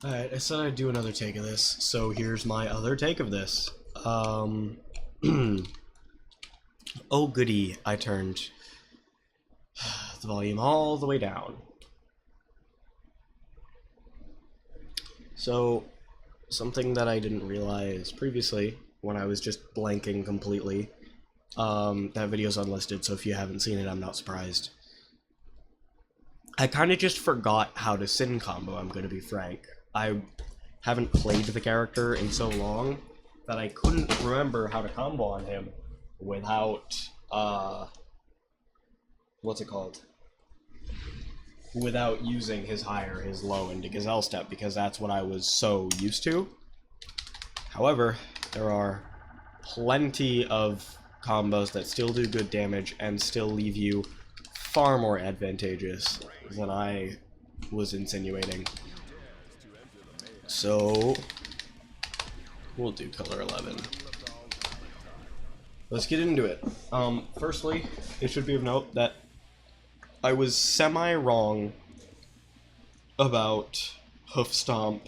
Alright, I said I'd do another take of this, so here's my other take of this. Oh goody, I turned the volume all the way down. So, something that I didn't realize previously, when I was just blanking completely, that video's unlisted, so if you haven't seen it, I'm not surprised. I kind of just forgot how to Sin combo, I'm gonna be frank. I haven't played the character in so long that I couldn't remember how to combo on him without, what's it called? Without using his high or his low into Gazelle Step, because that's what I was so used to. However, there are plenty of combos that still do good damage and still leave you far more advantageous than I was insinuating. So, we'll do color 11. Let's get into it. Firstly, it should be of note that I was semi-wrong about Hoof Stomp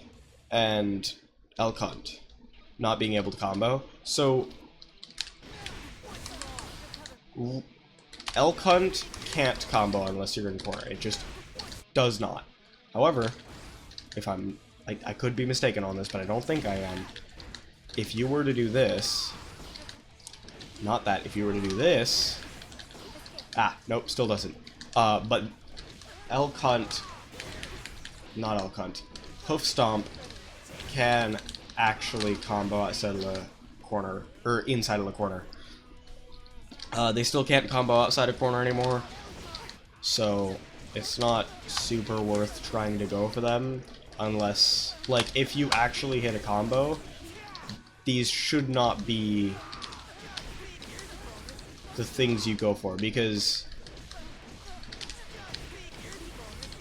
and Elk Hunt not being able to combo. So, Elk Hunt can't combo unless you're in corner. It just does not. However, if I could be mistaken on this, but I don't think I am. If you were to do this, not that, if you were to do this, nope, still doesn't. But Elk Hunt, not Elk Hunt, Hoof Stomp can actually combo outside of the corner, or inside of the corner. They still can't combo outside of corner anymore, so it's not super worth trying to go for them unless, like, if you actually hit a combo, these should not be the things you go for, because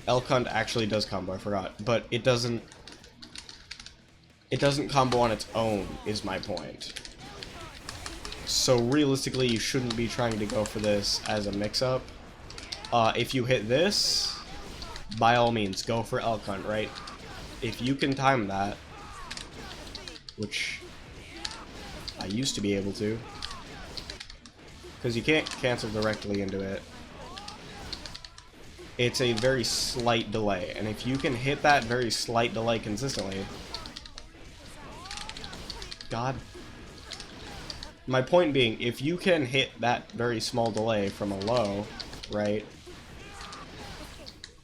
Elk Hunt actually does combo, I forgot, but it doesn't combo on its own, is my point. So realistically, you shouldn't be trying to go for this as a mix-up. If you hit this, by all means, go for Elk Hunt, right? If you can time that, which I used to be able to, because you can't cancel directly into it. It's a very slight delay, and if you can hit that very slight delay consistently... God. My point being, if you can hit that very small delay from a low, right?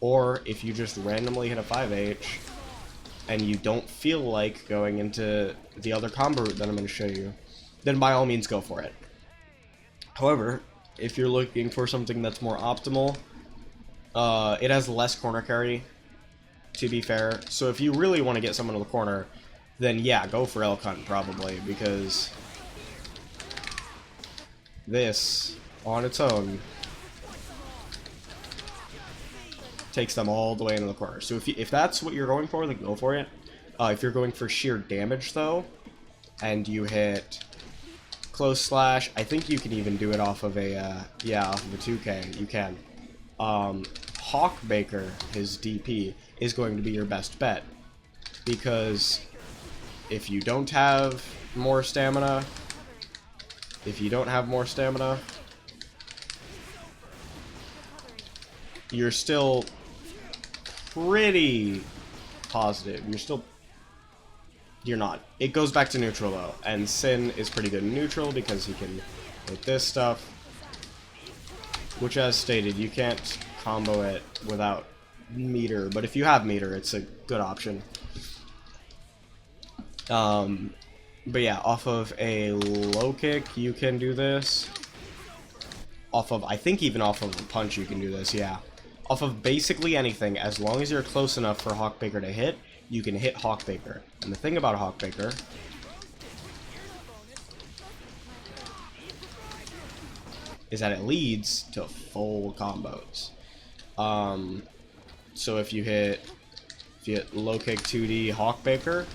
Or if you just randomly hit a 5H, and you don't feel like going into the other combo route that I'm going to show you, then by all means go for it. However, if you're looking for something that's more optimal, it has less corner carry, to be fair. So if you really want to get someone to the corner, then yeah, go for Elk Hunt probably, because this, on its own, takes them all the way into the corner. So if that's what you're going for, then go for it. If you're going for sheer damage, though, and you hit Close Slash, I think you can even do it off of a, off of a 2K, you can. Hawkbaker, his DP, is going to be your best bet, because if you don't have more stamina, you're still pretty positive. You're not. It goes back to neutral, though, and Sin is pretty good in neutral because he can hit this stuff, which, as stated, you can't combo it without meter, but if you have meter, it's a good option. But yeah, off of a low kick, you can do this. I think even off of a punch, you can do this, yeah. Off of basically anything, as long as you're close enough for Hawkbaker to hit, you can hit Hawkbaker. And the thing about Hawkbaker is that it leads to full combos. So if you hit low kick 2D Hawkbaker,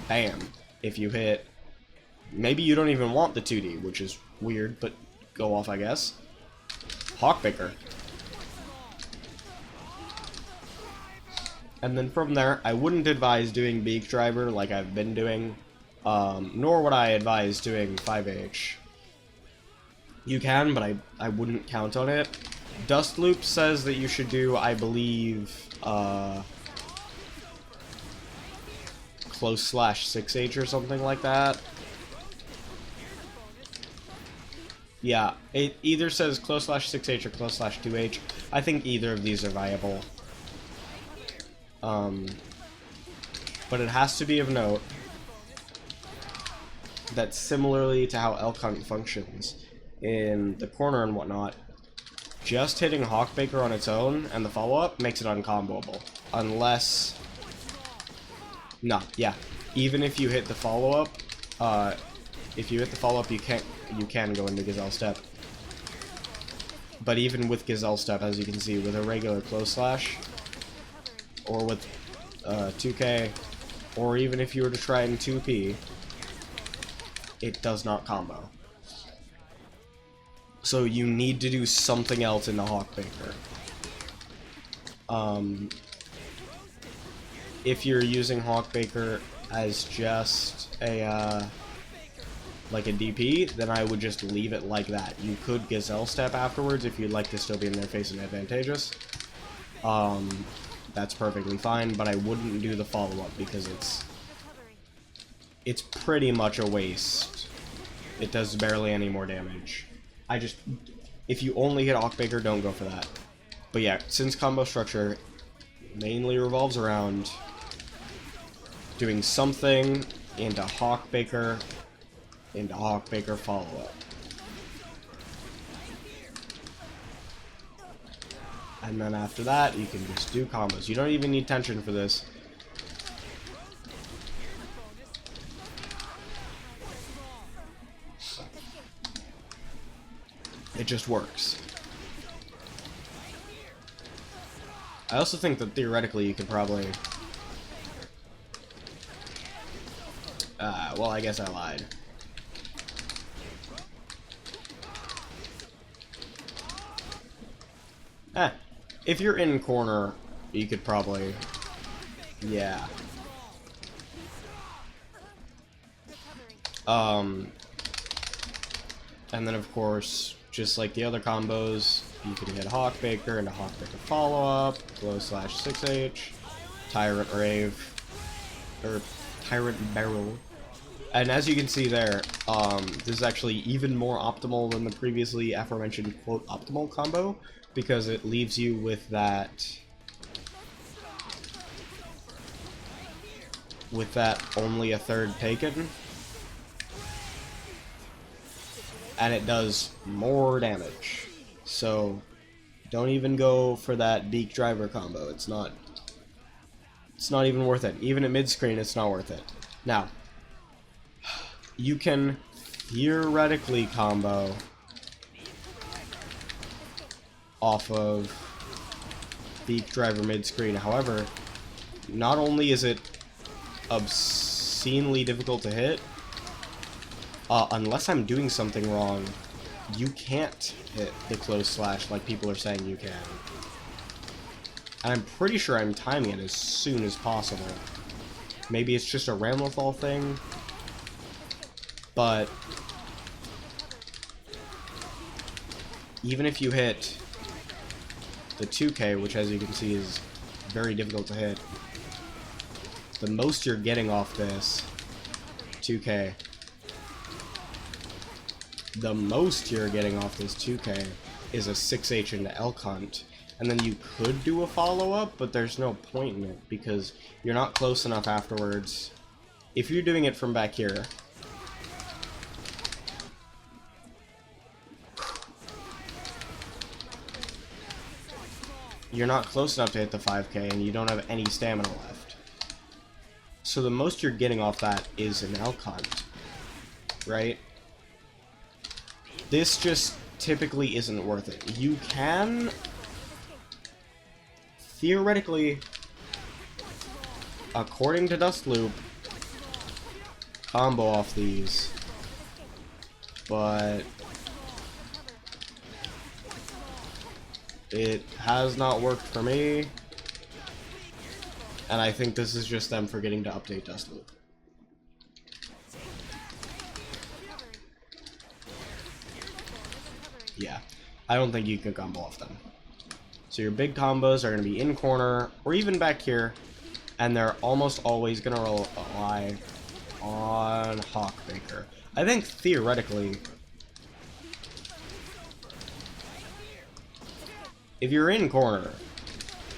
bam. If you hit, maybe you don't even want the 2D, which is weird, but go off, I guess. Hawkbaker. And then from there, I wouldn't advise doing Beak Driver like I've been doing, nor would I advise doing 5H. You can, but I wouldn't count on it. Dust Loop says that you should do, I believe, close / 6H or something like that. Yeah, it either says close / 6H or close / 2H. I think either of these are viable. But it has to be of note that similarly to how Elk Hunt functions in the corner and whatnot, just hitting Hawkbaker on its own and the follow-up makes it uncomboable. Unless... No, yeah. Even if you hit the follow-up, you can go into Gazelle Step. But even with Gazelle Step, as you can see, with a regular close slash, or with 2K, or even if you were to try in 2P, it does not combo. So you need to do something else in the Hawkbaker. If you're using Hawkbaker as just a like a DP, then I would just leave it like that. You could Gazelle Step afterwards if you'd like to still be in their face and advantageous. That's perfectly fine, but I wouldn't do the follow-up because it's pretty much a waste. It does barely any more damage. If you only hit Hawkbaker, don't go for that. But yeah, since combo structure mainly revolves around doing something into Hawkbaker follow-up. And then after that, you can just do combos. You don't even need tension for this. It just works. I also think that theoretically you could probably... well, I guess I lied. If you're in corner, you could probably... Yeah. And then, of course, just like the other combos, you can hit Hawkbaker into Hawkbaker follow-up, close / 6H, Tyrant Rave, or Tyrant Barrel. And as you can see there, this is actually even more optimal than the previously aforementioned, quote, optimal combo, because it leaves you with that... only a third taken. And it does more damage. So, don't even go for that Beak Driver combo. It's not even worth it. Even at mid-screen, it's not worth it. Now, you can theoretically combo off of Beak Driver mid-screen. However, not only is it obscenely difficult to hit, unless I'm doing something wrong, you can't hit the close slash like people are saying you can. And I'm pretty sure I'm timing it as soon as possible. Maybe it's just a Ramlethal thing, but even if you hit the 2K, which as you can see is very difficult to hit, the most you're getting off this 2K, the most you're getting off this 2K is a 6H into Elk Hunt, and then you could do a follow-up, but there's no point in it because you're not close enough afterwards. If you're doing it from back here, you're not close enough to hit the 5K, and you don't have any stamina left. So the most you're getting off that is an Elk Hunt, right? This just typically isn't worth it. You can theoretically, according to Dust Loop, combo off these, but it has not worked for me. And I think this is just them forgetting to update Dust Loop. Yeah, I don't think you can combo off them. So your big combos are going to be in corner, or even back here, and they're almost always going to rely on Hawkbaker. I think, theoretically, if you're in corner,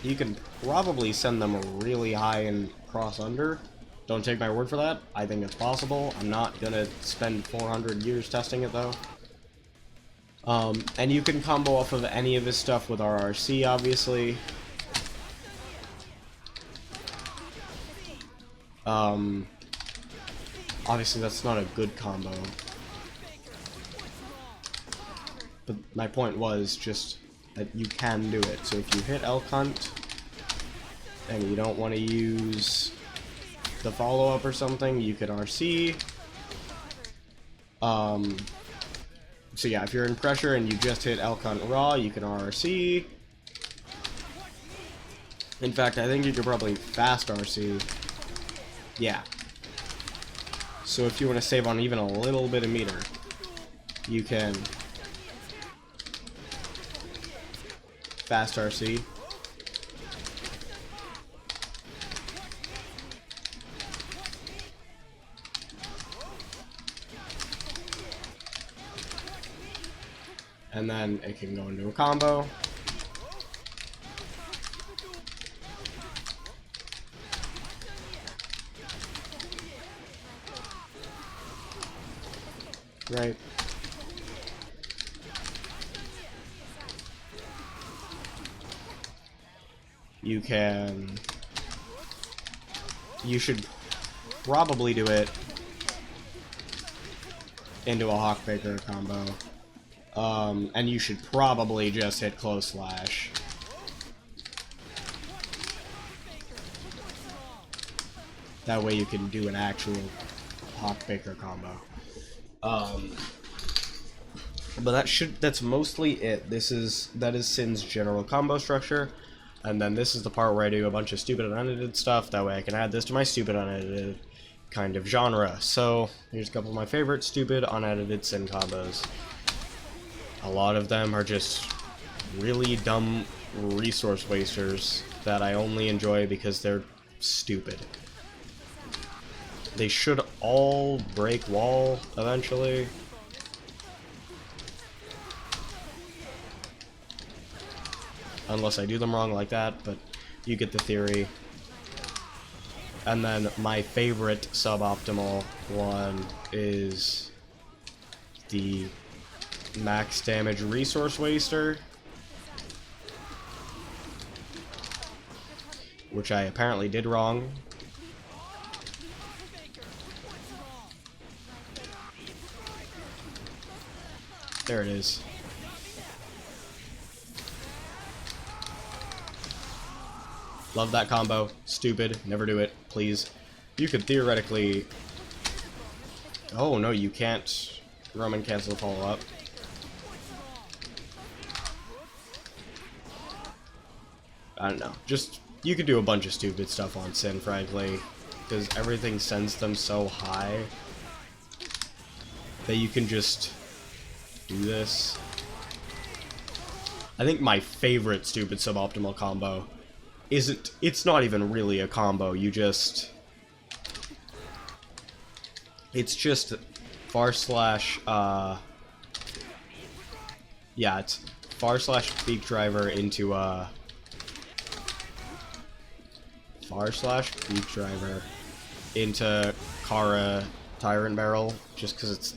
you can probably send them really high and cross under. Don't take my word for that. I think it's possible. I'm not going to spend 400 years testing it, though. And you can combo off of any of his stuff with RRC, obviously. Obviously that's not a good combo. But my point was just that you can do it. So if you hit Elk Hunt, and you don't want to use the follow-up or something, you could RC. So yeah, if you're in pressure and you just hit Elk Hunt raw, you can RC. In fact, I think you could probably fast RC. Yeah. So if you want to save on even a little bit of meter, you can fast RC. And then it can go into a combo. Right. You should probably do it into a Hawkbaker combo. And you should probably just hit Close Slash. That way you can do an actual Hawkbaker combo. But that's mostly it. That is Sin's general combo structure. And then this is the part where I do a bunch of stupid unedited stuff. That way I can add this to my stupid unedited kind of genre. So here's a couple of my favorite stupid unedited Sin combos. A lot of them are just really dumb resource wasters that I only enjoy because they're stupid. They should all break wall eventually. Unless I do them wrong like that, but you get the theory. And then my favorite suboptimal one is the max damage resource waster, which I apparently did wrong. There it is. Love that combo. Stupid. Never do it, please. You could theoretically... Oh, no, you can't Roman cancel the follow-up. I don't know. Just, you could do a bunch of stupid stuff on Sin, frankly. Because everything sends them so high that you can just do this. I think my favorite stupid suboptimal combo it's not even really a combo, it's just far slash, yeah, it's far slash beak driver into, far slash beak driver into Kara Tyrant Barrel, just because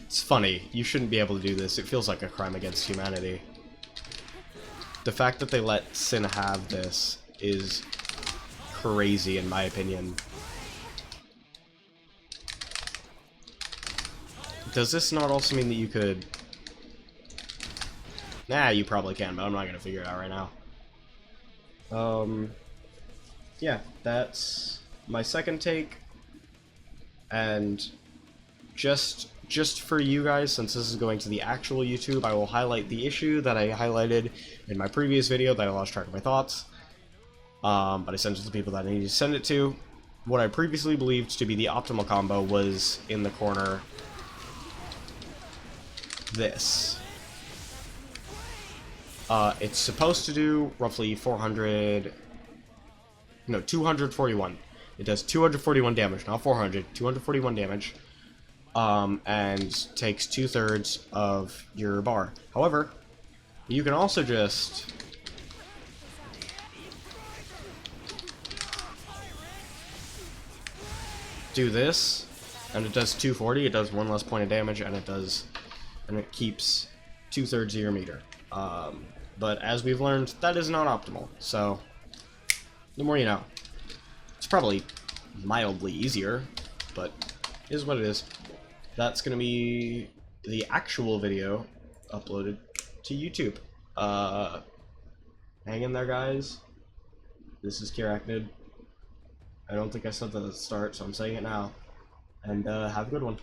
it's funny. You shouldn't be able to do this. It feels like a crime against humanity. The fact that they let Sin have this is crazy, in my opinion. Does this not also mean that you could... Nah, you probably can, but I'm not going to figure it out right now. Yeah, that's my second take. And just for you guys, since this is going to the actual YouTube, I will highlight the issue that I highlighted in my previous video that I lost track of my thoughts. but I sent it to the people that I needed to send it to. What I previously believed to be the optimal combo was in the corner this. It's supposed to do roughly 241. It does 241 damage, not 400, 241 damage, and takes 2/3 of your bar. However, you can also just do this, and it does 240. It does 1 less point of damage, and it keeps 2/3 of your meter. But as we've learned, that is not optimal. So the more you know. It's probably mildly easier, but it is what it is. That's gonna be the actual video uploaded to YouTube. Hang in there, guys. This is Kirachnid. I don't think I said that at the start, so I'm saying it now. And have a good one.